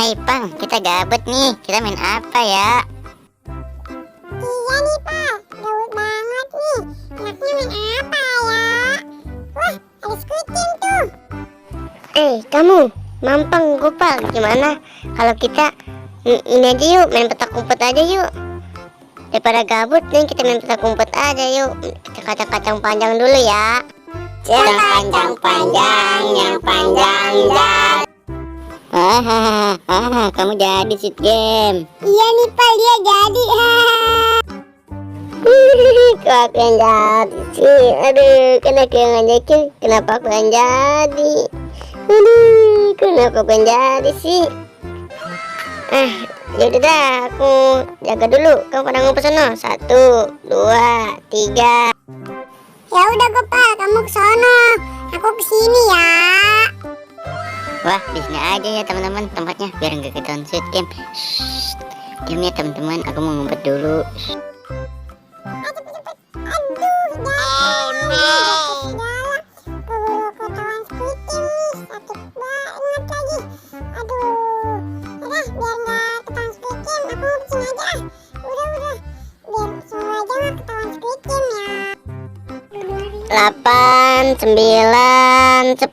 Hai Pang, kita gabut nih. Kita main apa ya? Iya nih Pak, gabut banget nih. Enaknya main apa ya? Wah, ada Squid Game tuh. Kamu, Mampang, Gopal, gimana kalau kita ini aja yuk, main petak umpet aja yuk. Daripada gabut nih, kita main petak umpet aja yuk. Kita kacang-kacang panjang dulu ya. Kacang panjang, yang panjang dan. Kamu jadi Squid Game. Iya nih Pak, dia jadi. Kok aku yang jadi sih? Aduh, kenapa yang ngajakin? Kenapa aku yang jadi? Aduh, kenapa aku yang jadi sih? Yaudah dah, aku jaga dulu. Kamu pada ngumpet sana. 1, 2, 3. Ya udah Gopal, kamu ke sono. Aku ke sini ya. Wah, di sini aja ya teman-teman tempatnya biar nggak ketahuan Squid Game. Diam ya teman-teman, aku mau ngumpet dulu. Delapan, 9, 10.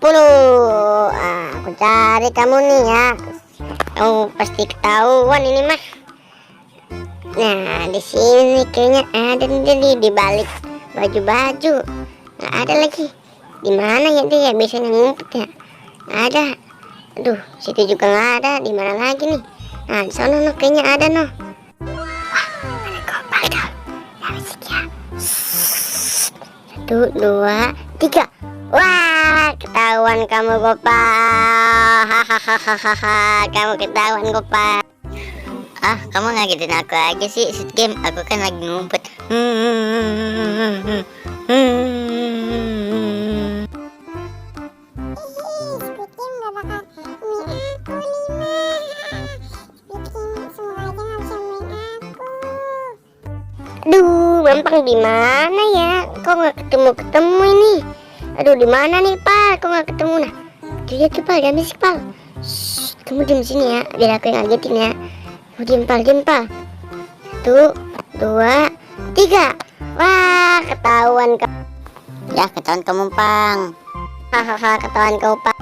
Aku cari kamu nih ya. Kamu pasti ketahuan ini mah. Nah, di sini kayaknya ada nih di balik baju-baju. Nggak ada lagi. Di mana ya dia biasanya ngumpet ya? Nggak ada. Aduh, situ juga nggak ada. Di mana lagi nih? Nah, di sana noh kayaknya ada noh. Wah, ada Gopal tuh. Ya berisik ya. 1, 2, 3. Wah, ketahuan kamu Gopal. Hahaha, kamu ketahuan Gopal. Kamu ngagetin aku aja sih Squid Game. Aku kan lagi ngumpet. Squid Game gak bakal nemuin aku nih mah. Squid Game semoga aja gak bisa nemuin aku. Aduh, Mampang di mana ya? Kok nggak ketemu ini? Aduh, di mana nih Pal? Kok nggak ketemu? Nah, lihat tuh Pal, jangan berisik Pal. Shh, kamu diam sini ya, biar aku yang ngagetin ya. Kamu diam Pal. 1, 2, 3. Wah, ketahuan kamu. Ya, ketahuan kamu Pang. Hahaha, ketahuan kau Pal.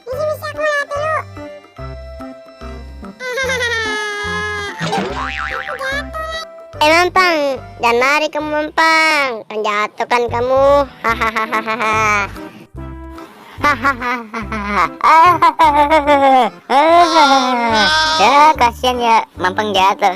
Bisa aku lihat dulu. Mampang, jangan lari kamu Mampang. Kan jatuh kan kamu. Hahaha. Ya, kasihan ya Mampang jatuh.